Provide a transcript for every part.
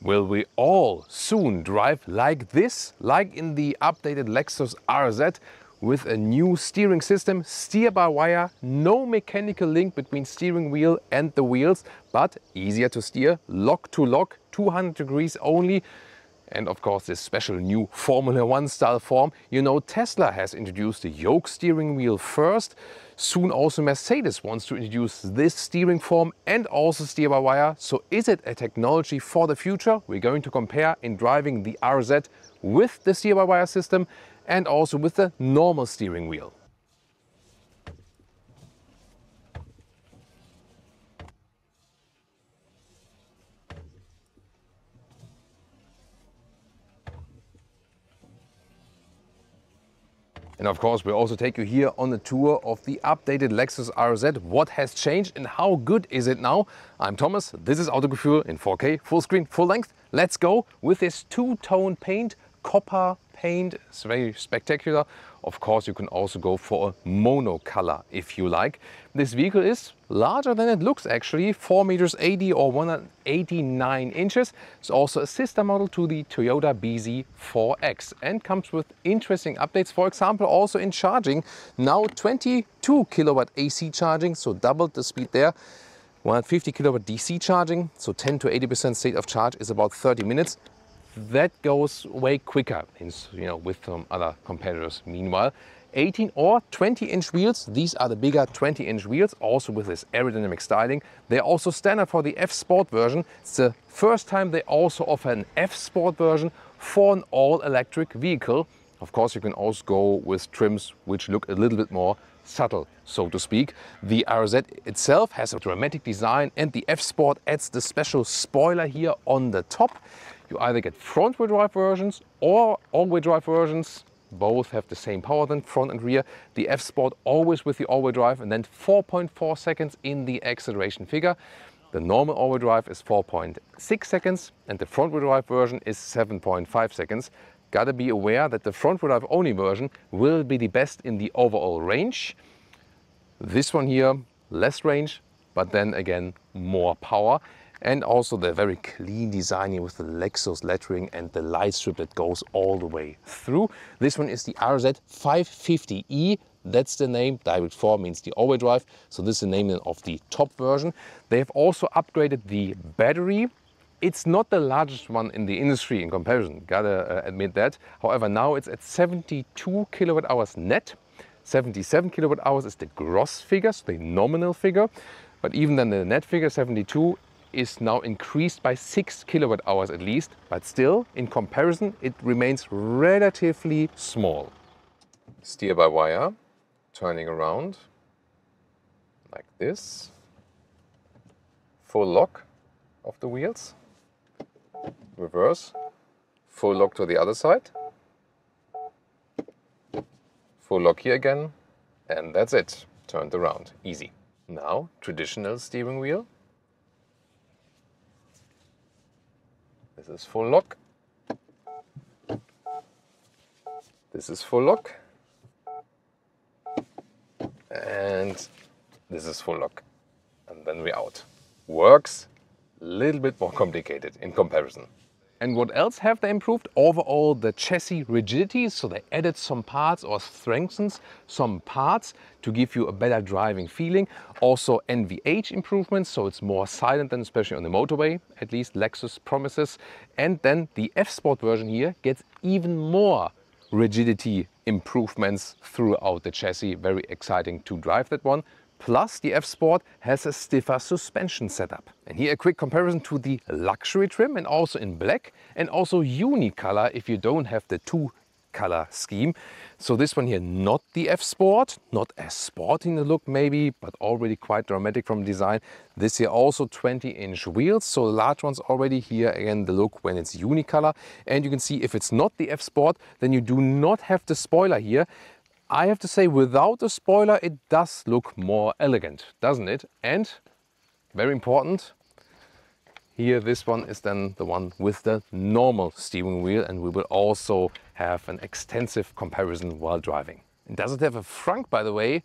Will we all soon drive like this, like in the updated Lexus RZ, with a new steering system, steer-by-wire, no mechanical link between steering wheel and the wheels, but easier to steer, lock to lock, 200 degrees only. And of course this special new Formula 1 style form. You know, Tesla has introduced the yoke steering wheel first. Soon also Mercedes wants to introduce this steering form and also steer-by-wire. So is it a technology for the future? We're going to compare in driving the RZ with the steer-by-wire system and also with the normal steering wheel. And of course, we'll also take you here on the tour of the updated Lexus RZ. What has changed and how good is it now? I'm Thomas, this is Autogefühl in 4K, full screen, full length. Let's go with this two-tone paint, copper paint. It's very spectacular. Of course, you can also go for a mono color if you like. This vehicle is larger than it looks actually, 4 meters 80 or 189 inches. It's also a sister model to the Toyota BZ4X and comes with interesting updates. For example, also in charging, now 22 kilowatt AC charging, so doubled the speed there. 150 kilowatt DC charging, so 10 to 80% state of charge is about 30 minutes. That goes way quicker, with some other competitors. Meanwhile, 18 or 20-inch wheels. These are the bigger 20-inch wheels, also with this aerodynamic styling. They're also standard for the F-Sport version. It's the first time they also offer an F-Sport version for an all-electric vehicle. Of course, you can also go with trims which look a little bit more subtle, so to speak. The RZ itself has a dramatic design and the F-Sport adds the special spoiler here on the top. You either get front-wheel drive versions or all-wheel drive versions. Both have the same power then, front and rear. The F-Sport always with the all-wheel drive and then 4.4 seconds in the acceleration figure. The normal all-wheel drive is 4.6 seconds and the front-wheel drive version is 7.5 seconds. Gotta be aware that the front-wheel drive only version will be the best in the overall range. This one here, less range, but then again, more power. And also the very clean design here with the Lexus lettering and the light strip that goes all the way through. This one is the RZ 550e. That's the name. Direct 4 means the all-wheel drive. So this is the name of the top version. They have also upgraded the battery. It's not the largest one in the industry in comparison, gotta admit that. However, now it's at 72 kilowatt hours net. 77 kilowatt hours is the gross figure, so the nominal figure. But even then the net figure, 72, is now increased by 6 kilowatt hours at least, but still, in comparison, it remains relatively small. Steer by wire, turning around like this. Full lock of the wheels. Reverse. Full lock to the other side. Full lock here again. And that's it. Turned around. Easy. Now, traditional steering wheel. This is full lock. This is full lock. And this is full lock. And then we're out. Works a little bit more complicated in comparison. And what else have they improved? Overall, the chassis rigidity. So they added some parts or strengthened some parts to give you a better driving feeling. Also NVH improvements, so it's more silent than especially on the motorway, at least Lexus promises. And then the F-Sport version here gets even more rigidity improvements throughout the chassis. Very exciting to drive that one. Plus, the F-Sport has a stiffer suspension setup. And here a quick comparison to the luxury trim, and also in black and also unicolor if you don't have the two-color scheme. So this one here, not the F-Sport, not as sporty in the look maybe, but already quite dramatic from design. This here also 20-inch wheels, so large ones already. Here again the look when it's unicolor. And you can see if it's not the F-Sport, then you do not have the spoiler here. I have to say, without the spoiler, it does look more elegant, doesn't it? And, very important, here this one is then the one with the normal steering wheel, and we will also have an extensive comparison while driving. And does it have a frunk, by the way?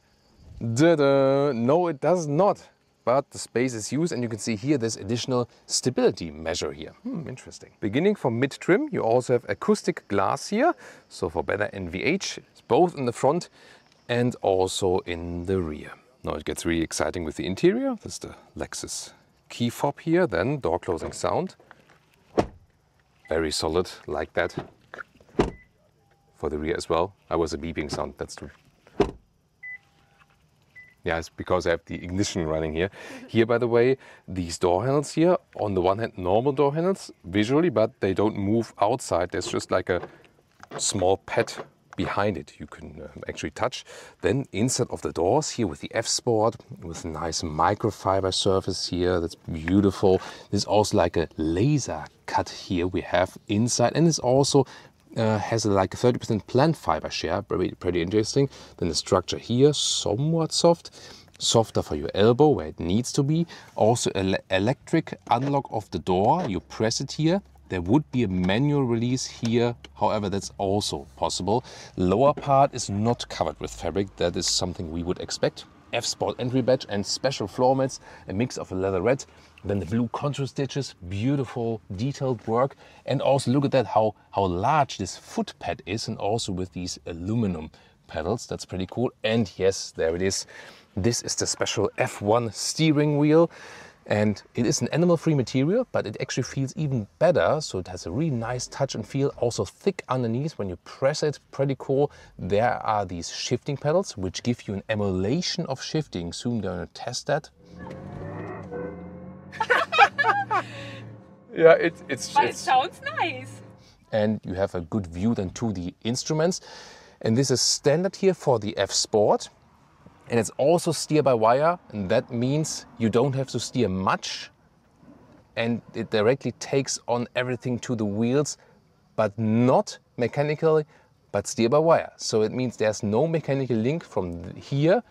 No, it does not. but the space is used, and you can see here this additional stability measure here. Interesting. Beginning from mid-trim, you also have acoustic glass here, so for better NVH. It's both in the front and also in the rear. Now it gets really exciting with the interior. This is the Lexus key fob here, then door closing sound. Very solid, like that. For the rear as well. I was a beeping sound, that's true. Yeah, it's because I have the ignition running here. Here, by the way, these door handles here, on the one hand, normal door handles visually, but they don't move outside. There's just like a small pad behind it you can actually touch. Then inside of the doors here with the F-Sport, with a nice microfiber surface here, that's beautiful. There's also like a laser cut here we have inside, and it's also has like a 30% plant fiber share, pretty interesting. Then the structure here, somewhat soft, softer for your elbow where it needs to be. Also electric unlock of the door, you press it here. There would be a manual release here, however that's also possible. Lower part is not covered with fabric, that is something we would expect. F-Sport entry badge and special floor mats, a mix of a leatherette. Then the blue contour stitches, beautiful detailed work. And also look at that, how large this foot pad is, and also with these aluminum pedals, that's pretty cool. And yes, there it is. This is the special F1 steering wheel. And it is an animal-free material, but it actually feels even better. So it has a really nice touch and feel, also thick underneath. When you press it, pretty cool. There are these shifting pedals, which give you an emulation of shifting. Soon going to test that. Yeah, it sounds nice. And you have a good view then to the instruments. And this is standard here for the F-Sport. And it's also steer-by-wire, and that means you don't have to steer much, and it directly takes on everything to the wheels, but not mechanically, but steer-by-wire. So it means there's no mechanical link from here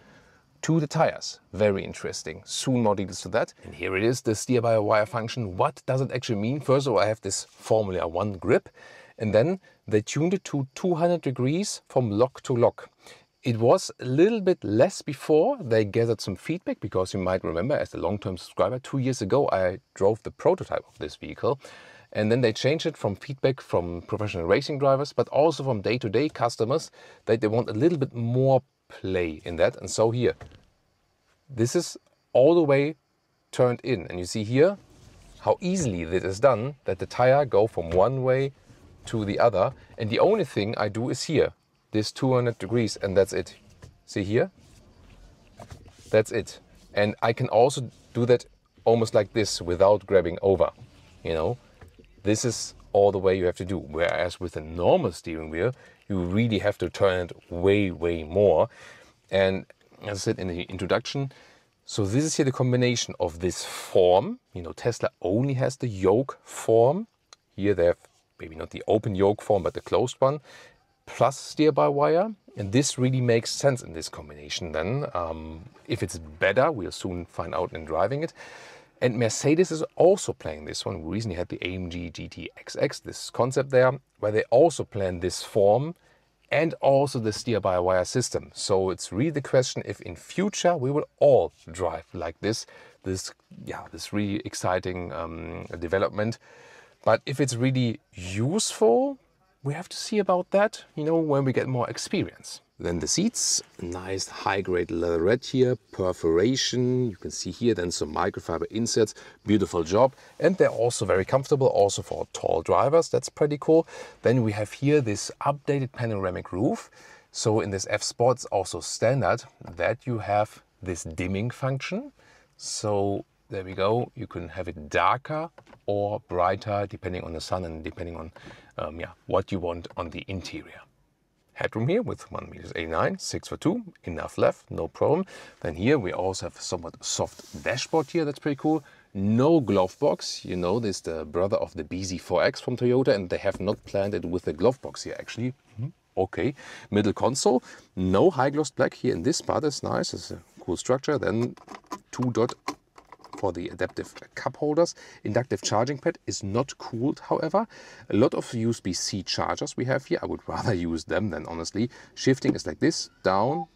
to the tires. Very interesting. Soon more details to that. And here it is, the steer-by-wire function. What does it actually mean? First of all, I have this Formula 1 grip, and then they tuned it to 200 degrees from lock to lock. It was a little bit less before. They gathered some feedback, because you might remember, as a long-term subscriber, 2 years ago I drove the prototype of this vehicle, and then they changed it from feedback from professional racing drivers, but also from day-to-day customers, that they want a little bit more play in that. And so here, this is all the way turned in, and you see here how easily this is done, that the tire go from one way to the other, and the only thing I do is here, this 200 degrees, and that's it. See here? That's it. And I can also do that almost like this without grabbing over, you know? This is all the way you have to do. Whereas with a normal steering wheel, you really have to turn it way, way more. And as I said in the introduction, so this is here the combination of this form. You know, Tesla only has the yoke form. Here they have maybe not the open yoke form, but the closed one, plus steer-by-wire, and this really makes sense in this combination then. If it's better, we'll soon find out in driving it. And Mercedes is also playing this one. We recently had the AMG GT XX, this concept there, where they also plan this form and also the steer-by-wire system. So it's really the question if in future we will all drive like this really exciting development. But if it's really useful, we have to see about that, you know, when we get more experience. Then the seats, nice high-grade leatherette here, perforation. You can see here then some microfiber inserts, beautiful job. And they're also very comfortable, also for tall drivers. That's pretty cool. Then we have here this updated panoramic roof. So in this F-Sport, it's also standard that you have this dimming function. So there we go. You can have it darker or brighter depending on the sun and depending on what you want on the interior. Headroom here with 1.89 m, 6 for 2, enough left, no problem. Then here we also have a somewhat soft dashboard here, that's pretty cool. No glove box, you know, this is the brother of the BZ4X from Toyota, and they have not planned it with a glove box here actually. Okay, middle console, no high gloss black here in this part, is nice, it's a cool structure. Then 2-dot for the adaptive cup holders. Inductive charging pad is not cooled, however. A lot of USB-C chargers we have here. I would rather use them than honestly. Shifting is like this, down,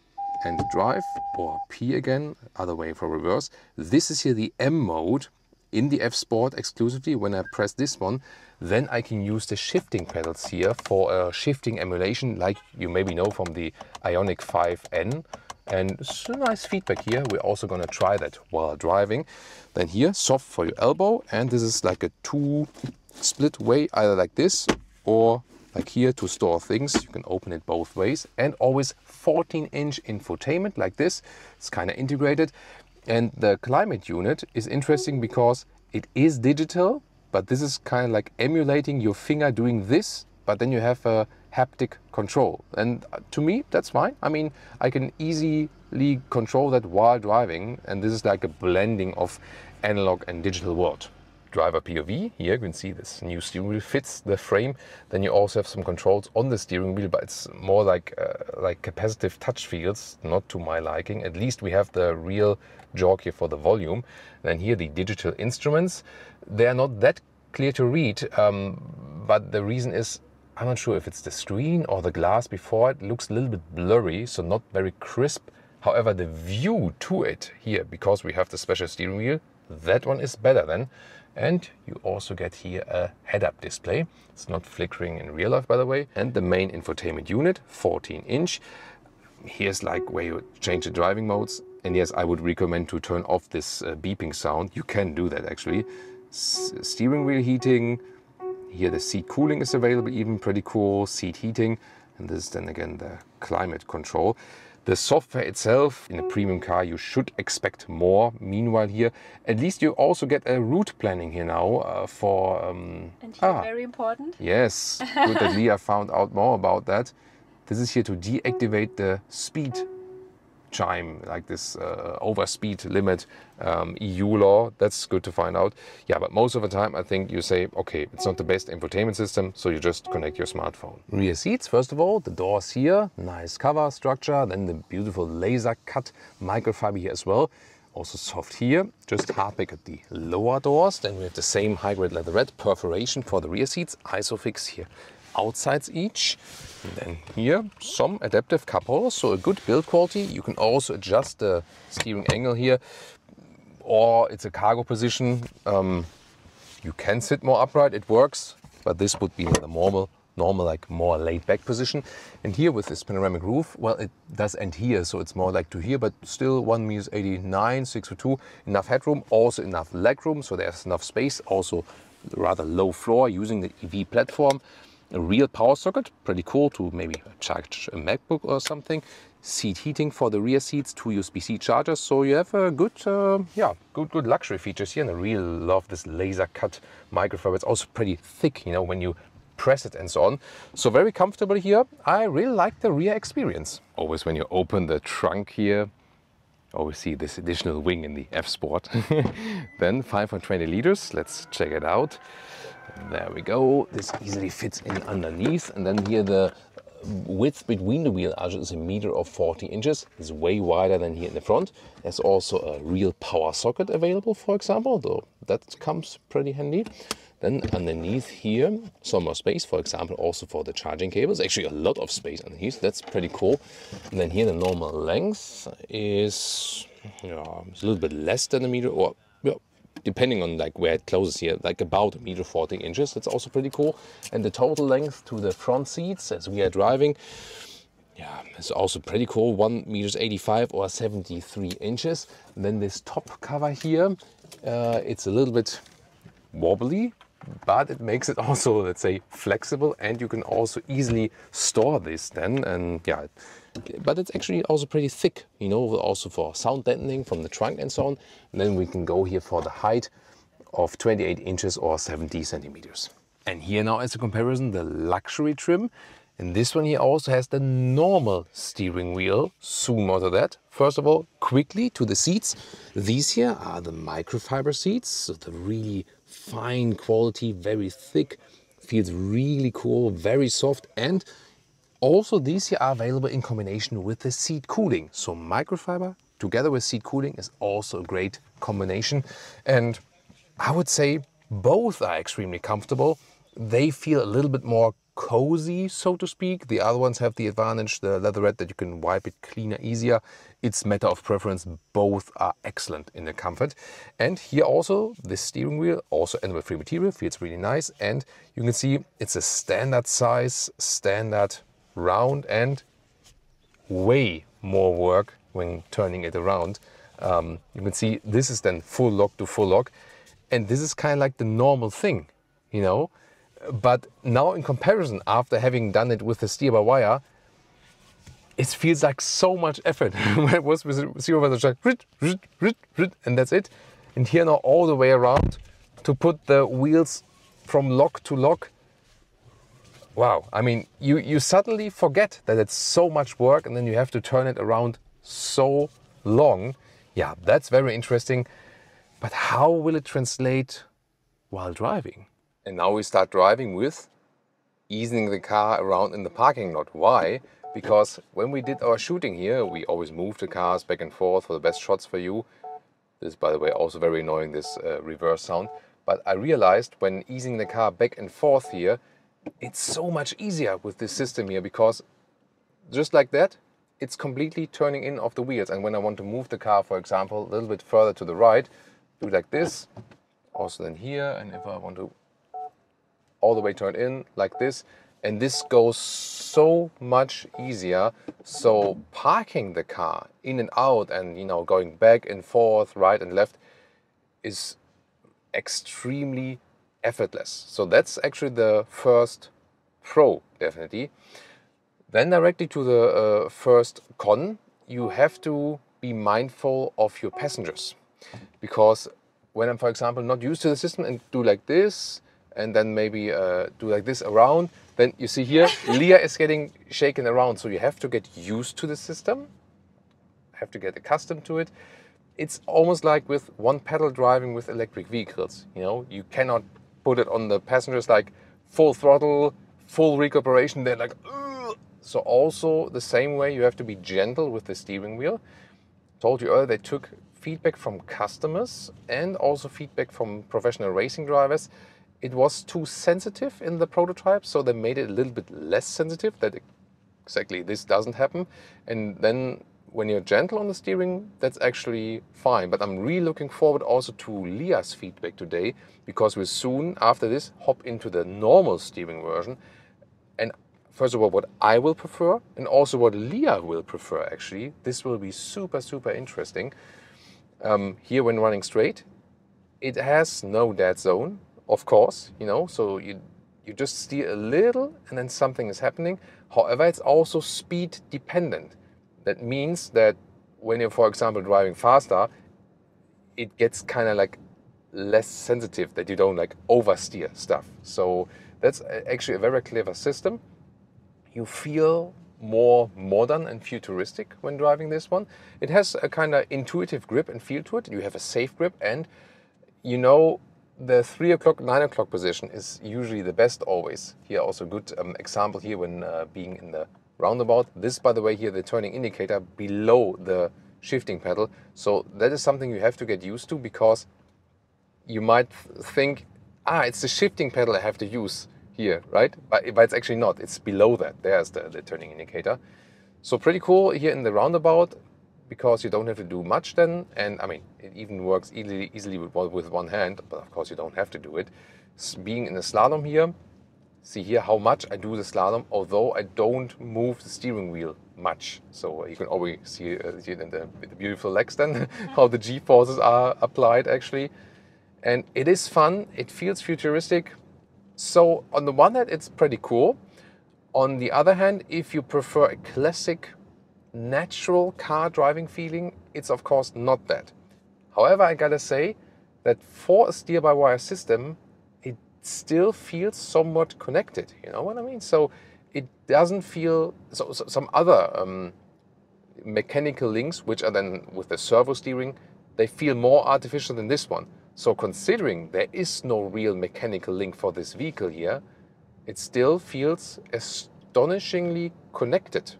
and drive, or P again, other way for reverse. This is here the M mode in the F-Sport exclusively. When I press this one, then I can use the shifting pedals here for a shifting emulation, like you maybe know from the Ioniq 5N. And it's a nice feedback here. We're also going to try that while driving. Then here, soft for your elbow, and this is like a 2-split way, either like this or like here to store things. You can open it both ways, and always 14-inch infotainment like this. It's kind of integrated. And the climate unit is interesting because it is digital, but this is kind of like emulating your finger doing this, but then you have a haptic control. And to me, that's fine. I mean, I can easily control that while driving, and this is like a blending of analog and digital world. Driver POV, here you can see this new steering wheel fits the frame. Then you also have some controls on the steering wheel, but it's more like capacitive touch feels, not to my liking. At least we have the real jog here for the volume. Then here the digital instruments. They are not that clear to read, but the reason is, I'm not sure if it's the screen or the glass before it looks a little bit blurry, so not very crisp. However, the view to it here, because we have the special steering wheel, that one is better then. And you also get here a head-up display. It's not flickering in real life, by the way. And the main infotainment unit, 14-inch. Here's like where you change the driving modes. And yes, I would recommend to turn off this beeping sound. You can do that actually. Steering wheel heating. Here the seat cooling is available, even pretty cool. Seat heating. And this is then again the climate control. The software itself, in a premium car, you should expect more. Meanwhile here, at least you also get a route planning here now for... and here, very important. Yes, good that Leah found out more about that. This is here to deactivate the speed chime, like this over speed limit EU law. That's good to find out. Yeah, but most of the time I think you say, okay, it's not the best infotainment system, so you just connect your smartphone. Rear seats, first of all, the doors here, nice cover structure, then the beautiful laser cut microfiber here as well. Also soft here, just hardback at the lower doors. Then we have the same high-grade leatherette perforation for the rear seats, Isofix here outsides each. And then here some adaptive cup holders, so a good build quality. You can also adjust the steering angle here, or it's a cargo position. You can sit more upright, it works, but this would be the normal like more laid back position. And here with this panoramic roof, well, it does end here, so it's more like to here, but still 1.89 meters, 6'2", enough headroom, also enough legroom, so there's enough space. Also rather low floor using the EV platform. A real power socket, pretty cool to maybe charge a MacBook or something. Seat heating for the rear seats, 2 USB-C chargers, so you have a good, good luxury features here. And I really love this laser cut microfiber. It's also pretty thick, you know, when you press it and so on. So very comfortable here. I really like the rear experience. Always when you open the trunk here, always see this additional wing in the F-Sport. Then 520 liters, let's check it out. There we go. This easily fits in underneath. And then here the width between the wheel arches is 1.40 meters. It's way wider than here in the front. There's also a real power socket available, for example, though that comes pretty handy. Then underneath here, some more space, for example, also for the charging cables. Actually a lot of space underneath. That's pretty cool. And then here the normal length is it's a little bit less than a meter, or depending on like where it closes here, like about 1.40 meters. That's also pretty cool. And the total length to the front seats as we are driving, it's also pretty cool. 1.85 meters or 73 inches. And then this top cover here, it's a little bit wobbly, but it makes it also, let's say, flexible, and you can also easily store this then. And but it's actually also pretty thick, you know, also for sound deadening from the trunk and so on. And then we can go here for the height of 28 inches or 70 centimeters. And here now as a comparison, the luxury trim. And this one here also has the normal steering wheel. Zoom out of that. First of all, quickly to the seats. These here are the microfiber seats, so the really fine quality, very thick, feels really cool, very soft. And also these here are available in combination with the seat cooling. So microfiber together with seat cooling is also a great combination. And I would say both are extremely comfortable. they feel a little bit more cozy, so to speak. The other ones have the advantage, the leatherette, that you can wipe it cleaner, easier. It's matter of preference. Both are excellent in the comfort. And here also, this steering wheel, also animal-free material, feels really nice. And you can see it's a standard size, standard round, and way more work when turning it around. You can see this is then full lock to full lock. And this is kind of like the normal thing, you know. But now in comparison, after having done it with the steer-by-wire, it feels like so much effort. When it was with steer-by-wire, it's like, and that's it. And here now all the way around to put the wheels from lock to lock. Wow, I mean, you suddenly forget that it's so much work and then you have to turn it around so long. Yeah, that's very interesting. But how will it translate while driving? And now we start driving with easing the car around in the parking lot. Why? Because when we did our shooting here, we always moved the cars back and forth for the best shots for you. This is, by the way, also very annoying, this reverse sound. But I realized when easing the car back and forth here, it's so much easier with this system here, because just like that, it's completely turning in off the wheels. And when I want to move the car, for example, a little bit further to the right, do it like this. Also then here, and if I want to all the way turn in like this, and this goes so much easier. So parking the car in and out and, you know, going back and forth, right and left, is extremely effortless. So that's actually the first pro, definitely. Then directly to the first con, you have to be mindful of your passengers, because when I'm, for example, not used to the system and do like this, and then maybe do like this around, then you see here, Leah is getting shaken around. So you have to get used to the system, have to get accustomed to it. It's almost like with one pedal driving with electric vehicles. You know, you cannot put it on the passengers like full throttle, full recuperation. They're like, ugh. So also the same way, you have to be gentle with the steering wheel. Told you earlier, they took feedback from customers and also feedback from professional racing drivers. It was too sensitive in the prototype, so they made it a little bit less sensitive, that exactly this doesn't happen. And then when you're gentle on the steering, that's actually fine. But I'm really looking forward also to Leah's feedback today, because we'll soon, after this, hop into the normal steering version. And first of all, what I will prefer, and also what Leah will prefer, actually. This will be super, super interesting. Here when running straight, it has no dead zone. Of course, you know, so you just steer a little and then something is happening. However, it's also speed dependent. That means that when you're, for example, driving faster, it gets kind of like less sensitive, that you don't like oversteer stuff. So that's actually a very clever system. You feel more modern and futuristic when driving this one. It has a kind of intuitive grip and feel to it. You have a safe grip, and you know, the 3 o'clock, 9 o'clock position is usually the best always. Here also a good example here when being in the roundabout. This, by the way, here the turning indicator below the shifting pedal. So that is something you have to get used to, because you might think, it's the shifting pedal I have to use here, right? But it's actually not. It's below that. There's the turning indicator. So pretty cool here in the roundabout, because you don't have to do much then. And I mean, it even works easily with one hand, but of course you don't have to do it. Being in the slalom here, see here how much I do the slalom, although I don't move the steering wheel much. So you can always see it in the beautiful legs then, how the G-forces are applied actually. And it is fun, it feels futuristic. So on the one hand, it's pretty cool. On the other hand, if you prefer a classic natural car driving feeling, it's of course not that. However, I gotta say that for a steer-by-wire system, it still feels somewhat connected, you know what I mean? So it doesn't feel, so some other mechanical links, which are then with the servo steering, they feel more artificial than this one. So considering there is no real mechanical link for this vehicle here, it still feels astonishingly connected.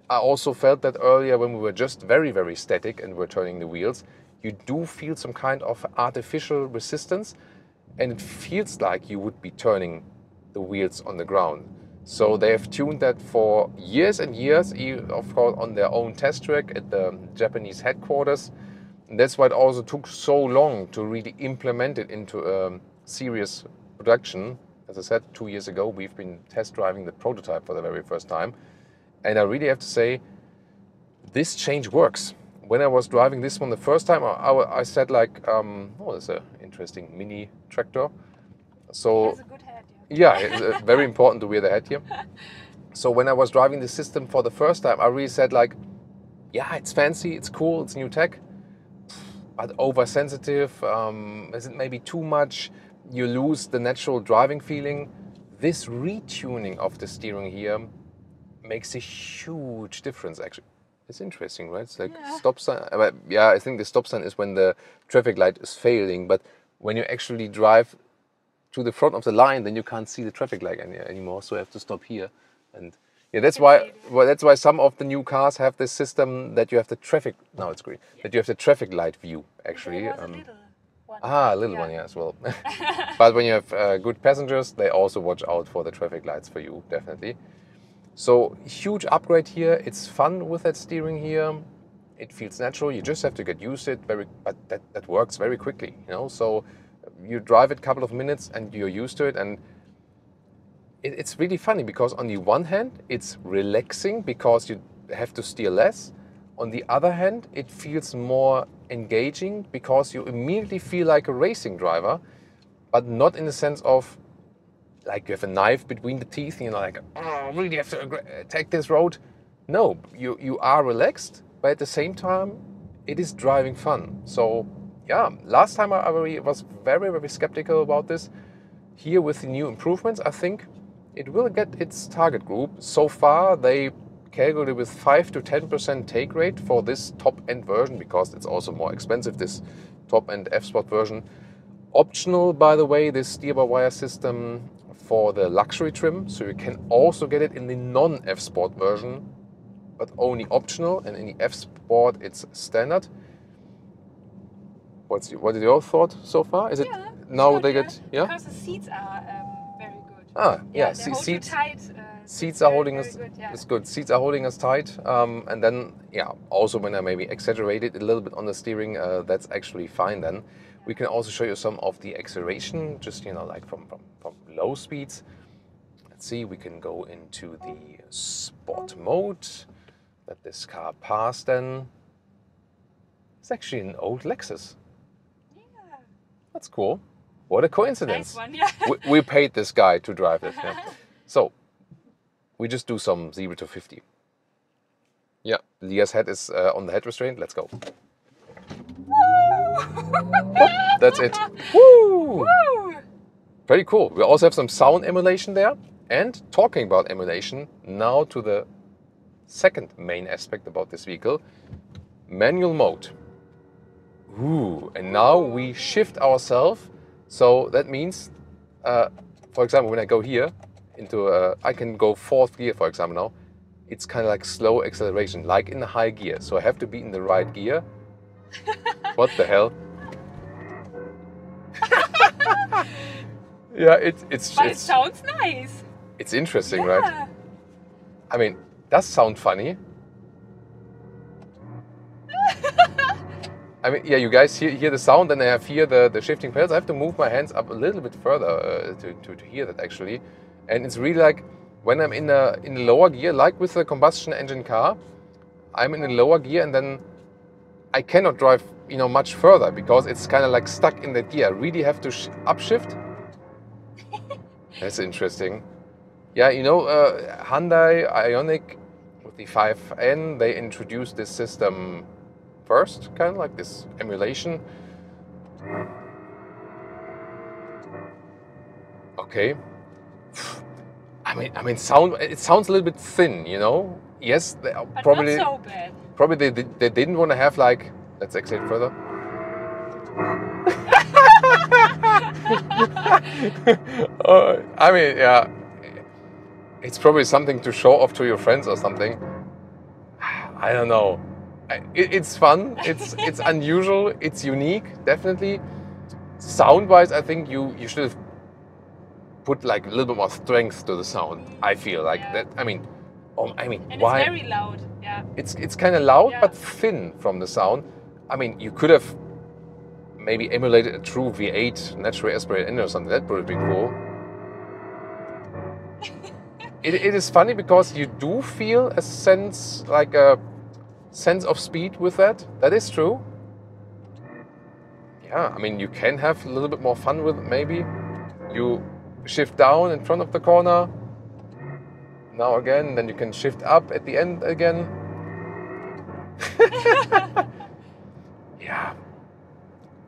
I also felt that earlier when we were just very, very static and were turning the wheels, you do feel some kind of artificial resistance, and it feels like you would be turning the wheels on the ground. So they have tuned that for years and years, of course, on their own test track at the Japanese headquarters. And that's why it also took so long to really implement it into serious production. As I said, 2 years ago, we've been test driving the prototype for the very first time. And I really have to say, this change works. When I was driving this one the first time, I said like, oh, that's an interesting mini tractor. So, it has a good head, yeah, it's very important to wear the hat here. So when I was driving the system for the first time, I really said like, yeah, it's fancy, it's cool, it's new tech, but oversensitive, is it maybe too much? You lose the natural driving feeling. This retuning of the steering here makes a huge difference actually. It's interesting, right? It's like stop sign. Yeah, I think the stop sign is when the traffic light is failing, but when you actually drive to the front of the line, then you can't see the traffic light anymore, so you have to stop here. And yeah, that's why some of the new cars have this system that you have the traffic. Now it's green. Yeah. That you have the traffic light view actually. There was a little one. A little one, yeah, as well. But when you have good passengers, they also watch out for the traffic lights for you, definitely. So huge upgrade here. It's fun with that steering here. It feels natural. You just have to get used to it. But that works very quickly, you know. So you drive it a couple of minutes and you're used to it, and it's really funny because on the one hand it's relaxing because you have to steer less. On the other hand, it feels more engaging because you immediately feel like a racing driver, but not in the sense of like you have a knife between the teeth and you're like, oh, really have to take this road. No, you are relaxed, but at the same time it is driving fun. So yeah, last time I was very, very skeptical about this. Here with the new improvements, I think it will get its target group. So far, they calculated with 5 to 10% take rate for this top-end version because it's also more expensive, this top-end F-Sport version. Optional, by the way, this steer-by-wire system for the luxury trim, so you can also get it in the non-F-Sport version, but only optional, and in the F-Sport it's standard. What is your thought so far? Is it now good, they get because the seats are very good. Ah, yeah, they hold you tight. Seats are holding us. Good, yeah. It's good. Seats are holding us tight, and then also when I maybe exaggerated a little bit on the steering, that's actually fine. Then we can also show you some of the acceleration, just like from low speeds. Let's see, we can go into the sport mode. Let this car pass. Then it's actually an old Lexus. That's cool. What a coincidence. Nice one, yeah. we paid this guy to drive this. Yeah. So, we just do some 0 to 50. Yeah, Leah's head is on the head restraint. Let's go. That's it. Woo! Woo! Pretty cool. We also have some sound emulation there. And talking about emulation, now to the second main aspect about this vehicle, manual mode. Ooh, and now we shift ourselves. So that means, for example, when I go here into, I can go 4th gear, for example, now. It's kind of like slow acceleration, like in the high gear. So I have to be in the right gear. What the hell? Yeah, it sounds nice. It's interesting, right? I mean, does sound funny. I mean, yeah, you guys hear the sound, and I have here the shifting pedals. I have to move my hands up a little bit further to hear that actually. And it's really like when I'm in the lower gear, like with the combustion engine car, I'm in the lower gear and then I cannot drive, much further because it's kind of like stuck in that gear. I really have to upshift. That's interesting. Yeah, Hyundai Ioniq with the 5N, they introduced this system first, kind of like this emulation. Okay. I mean, it sounds a little bit thin, Yes, they are but probably not so bad. Probably they didn't want to have like. Let's exit further. I mean, yeah, it's probably something to show off to your friends or something. I don't know. It's fun. It's unusual. It's unique, definitely. Sound-wise, I think you should have put like a little bit more strength to the sound. I feel like that. I mean, And why? it's very loud. Yeah. It's kind of loud, Yeah. but thin from the sound. I mean, you could have maybe emulated a true V8 naturally aspirated engine or something. That would be cool. It is funny because you do feel a sense, like a sense of speed with that. That is true. Yeah, I mean, you can have a little bit more fun with it, maybe. You shift down in front of the corner. Now again, then you can shift up at the end again. Yeah.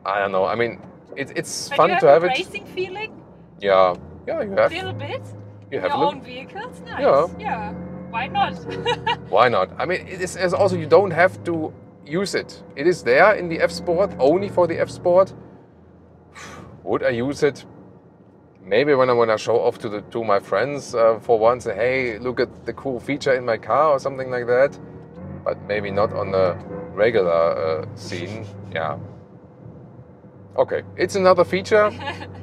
I don't know. I mean, it's But fun you to have a it. racing feeling? Yeah, you have. A little bit? You In have a your little. own vehicles? Nice. Yeah. Yeah. Why not? Why not? I mean, it is also, you don't have to use it. It is there in the F-Sport, only for the F-Sport. Would I use it? Maybe when I want to show off to my friends for once, say, hey, look at the cool feature in my car or something like that. But maybe not on the regular scene. Yeah. Okay, it's another feature.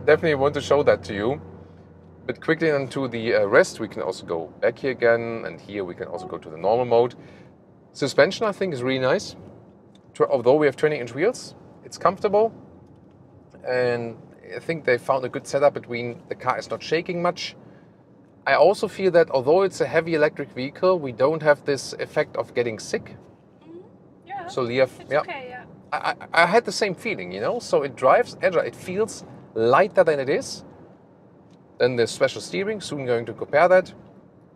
Definitely want to show that to you. But quickly into the rest, we can also go back here again, and here we can also go to the normal mode. Suspension, I think, is really nice. Although we have 20-inch wheels, it's comfortable. And I think they found a good setup between the car is not shaking much. I also feel that although it's a heavy electric vehicle, we don't have this effect of getting sick. Yeah. So Leaf, It's yeah. okay, yeah. I had the same feeling, you know, so it drives agile. It feels lighter than it is. Then there's special steering, soon going to compare that.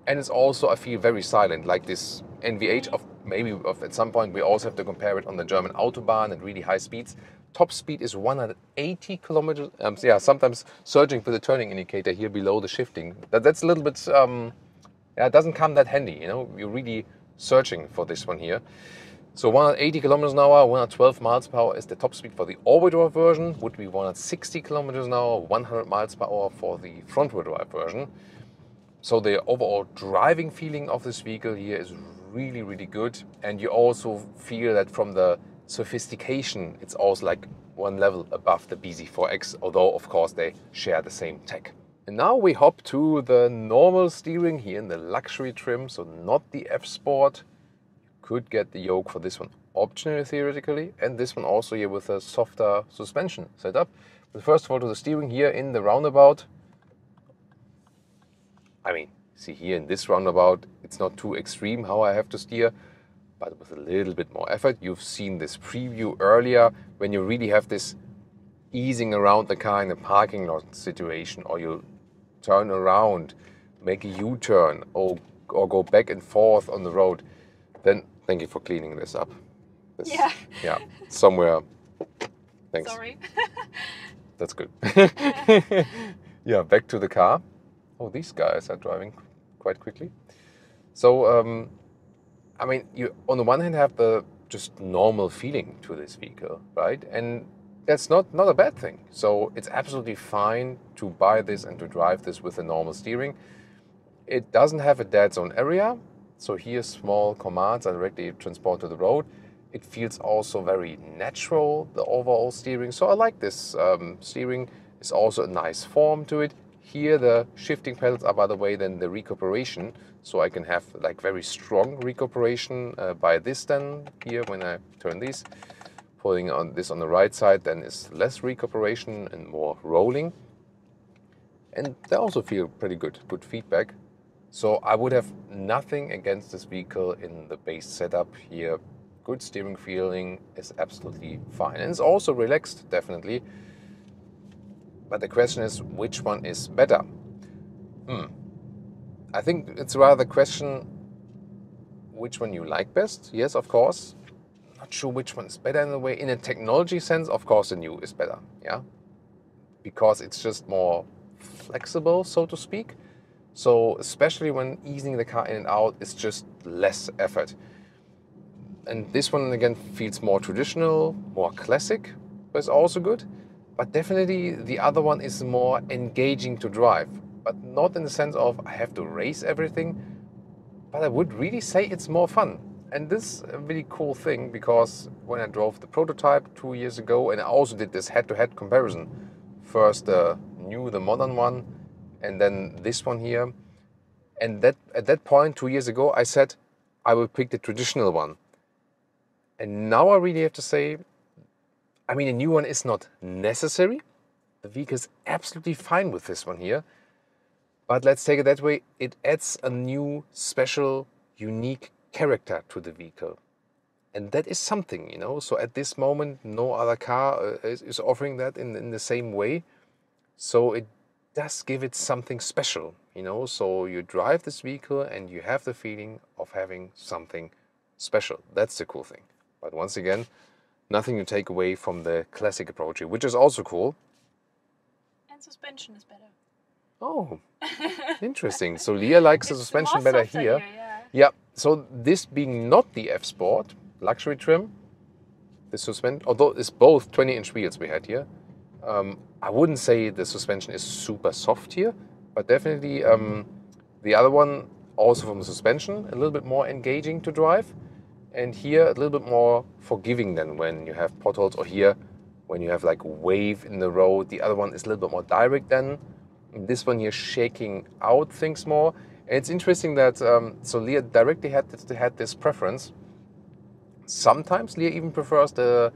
And it's also, I feel, very silent, like this NVH at some point we also have to compare it on the German Autobahn at really high speeds. Top speed is 180 kilometers. Yeah, sometimes searching for the turning indicator here below the shifting. That's a little bit, yeah, it doesn't come that handy, you know, you're really searching for this one here. So 180 kilometers an hour, 112 miles per hour is the top speed for the all-wheel drive version. Would be 160 kilometers an hour, 100 miles per hour for the front-wheel drive version. So the overall driving feeling of this vehicle here is really, really good. And you also feel that from the sophistication, it's also like one level above the BZ4X, although of course they share the same tech. And now we hop to the normal steering here in the luxury trim, so not the F-Sport. Could get the yoke for this one optionally theoretically, and this one also here with a softer suspension setup. But first of all, to the steering here in the roundabout. I mean, see here in this roundabout, it's not too extreme how I have to steer, but with a little bit more effort. You've seen this preview earlier when you really have this easing around the car in a parking lot situation, or you turn around, make a U-turn, or go back and forth on the road. Then thank you for cleaning this up. Yeah. Yeah, somewhere. Thanks. Sorry. That's good. Yeah, back to the car. Oh, these guys are driving quite quickly. So, I mean, you on the one hand have the just normal feeling to this vehicle, right? And that's not a bad thing. So it's absolutely fine to buy this and to drive this with a normal steering. It doesn't have a dead zone area. So here small commands are directly transported to the road. It feels also very natural, the overall steering. So I like this steering. It's also a nice form to it. Here the shifting pedals are, by the way, then the recuperation. So I can have like very strong recuperation by this then here when I turn these. Pulling on this on the right side then is less recuperation and more rolling. And they also feel pretty good feedback. So I would have nothing against this vehicle in the base setup here. Good steering feeling is absolutely fine. And it's also relaxed, definitely. But the question is, which one is better? I think it's rather the question, which one you like best? Yes, of course. Not sure which one is better in a way. In a technology sense, of course, the new is better, yeah? Because it's just more flexible, so to speak. So especially when easing the car in and out, it's just less effort. And this one again feels more traditional, more classic, but it's also good. But definitely the other one is more engaging to drive, but not in the sense of I have to race everything, but I would really say it's more fun. And this is a really cool thing, because when I drove the prototype 2 years ago, and I also did this head-to-head comparison, first the new, the modern one, and then this one here. And that at that point 2 years ago, I said I will pick the traditional one. And now I really have to say, I mean, a new one is not necessary. The vehicle is absolutely fine with this one here. But let's take it that way, it adds a new, special, unique character to the vehicle. And that is something, you know. So at this moment, no other car is offering that in the same way. So it does give it something special, you know. So you drive this vehicle and you have the feeling of having something special. That's the cool thing. But once again, nothing to take away from the classic approach here, which is also cool. And suspension is better. Oh, interesting. So Leah likes the suspension better here. Yeah. So this being not the F-Sport luxury trim, the suspension, although it's both 20-inch wheels we had here, I wouldn't say the suspension is super soft here, but definitely the other one, also from the suspension, a little bit more engaging to drive, and here a little bit more forgiving than when you have potholes, or here when you have like wave in the road. The other one is a little bit more direct than. This one here shaking out things more. And it's interesting that so Leah directly had this preference. Sometimes Leah even prefers the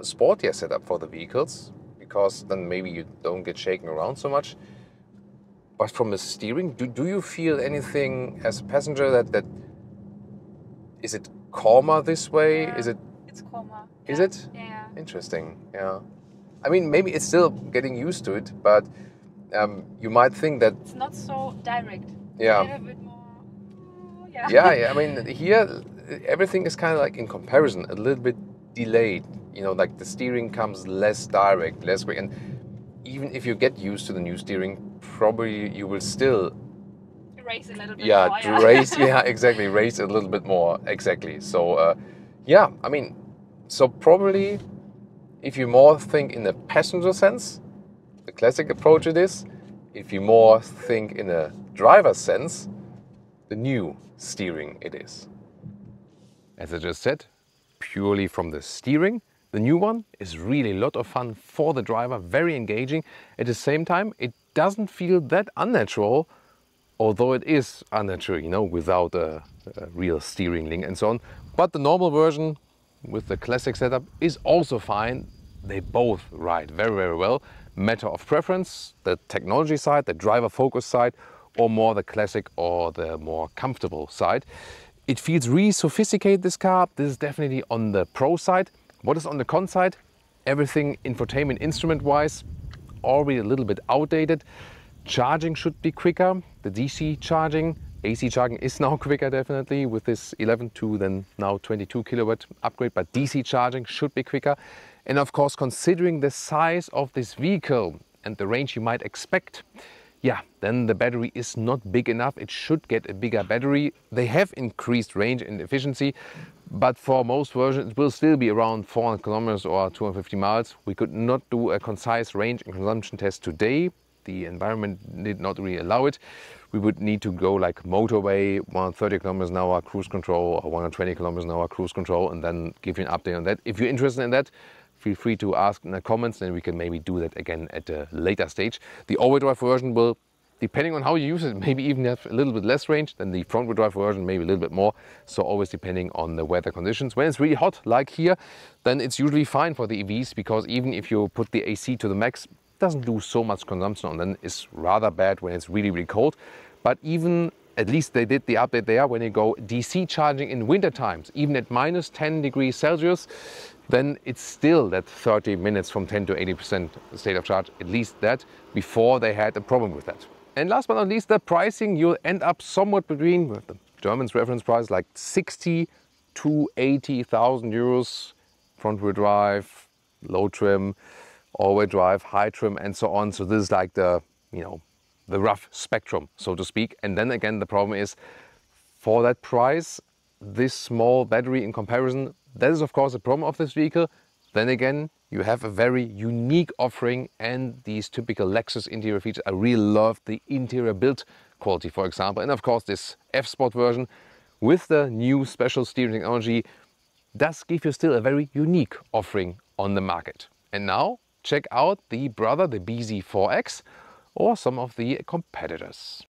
sportier setup for the vehicles, because then maybe you don't get shaken around so much. But from the steering, do you feel anything as a passenger that is it calmer this way? Yeah, is it? It's calmer. Is it? Yeah. Interesting. Yeah. I mean, maybe it's still getting used to it, but. You might think that it's not so direct. Yeah. A little bit more. Yeah. Yeah. I mean, here everything is kind of like in comparison a little bit delayed. You know, like the steering comes less direct, less quick, and even if you get used to the new steering, probably you will still race a little bit more. more. Race. Yeah, exactly. Race a little bit more. Exactly. So yeah. I mean, so probably if you more think in the passenger sense, the classic approach it is. If you more think in a driver's sense, the new steering it is. As I just said, purely from the steering, the new one is really a lot of fun for the driver, very engaging. At the same time, it doesn't feel that unnatural, although it is unnatural, you know, without a real steering link and so on. But the normal version with the classic setup is also fine. They both ride very, very well. Matter of preference, the technology side, the driver focus side, or more the classic or the more comfortable side. It feels really sophisticated, this car. This is definitely on the pro side. What is on the con side? Everything infotainment instrument wise, already a little bit outdated. Charging should be quicker. The DC charging, AC charging is now quicker definitely with this 11 to then now 22 kilowatt upgrade, but DC charging should be quicker. And of course, considering the size of this vehicle and the range you might expect, yeah, then the battery is not big enough. It should get a bigger battery. They have increased range and efficiency, but for most versions it will still be around 400 kilometers or 250 miles. We could not do a concise range and consumption test today. The environment did not really allow it. We would need to go like motorway, 130 kilometers an hour cruise control or 120 kilometers an hour cruise control, and then give you an update on that. If you're interested in that, feel free to ask in the comments, and we can maybe do that again at a later stage. The all-wheel drive version will, depending on how you use it, maybe even have a little bit less range than the front-wheel drive version, maybe a little bit more. So always depending on the weather conditions. When it's really hot, like here, then it's usually fine for the EVs, because even if you put the AC to the max, it doesn't do so much consumption, and then it's rather bad when it's really, really cold. But even, at least they did the update there, when you go DC charging in winter times, even at minus 10 degrees Celsius, then it's still that 30 minutes from 10 to 80% state of charge, at least that, before they had a problem with that. And last but not least, the pricing, you'll end up somewhat between, with the German's reference price, like 60 to 80,000 euros, front wheel drive, low trim, all-wheel drive, high trim, and so on. So this is like the, you know, the rough spectrum, so to speak. And then again, the problem is, for that price, this small battery in comparison, that is of course a problem of this vehicle. Then again, you have a very unique offering and these typical Lexus interior features. I really love the interior build quality, for example. And of course, this F-Sport version with the new special steering technology does give you still a very unique offering on the market. And now check out the brother, the BZ4X. or some of the competitors.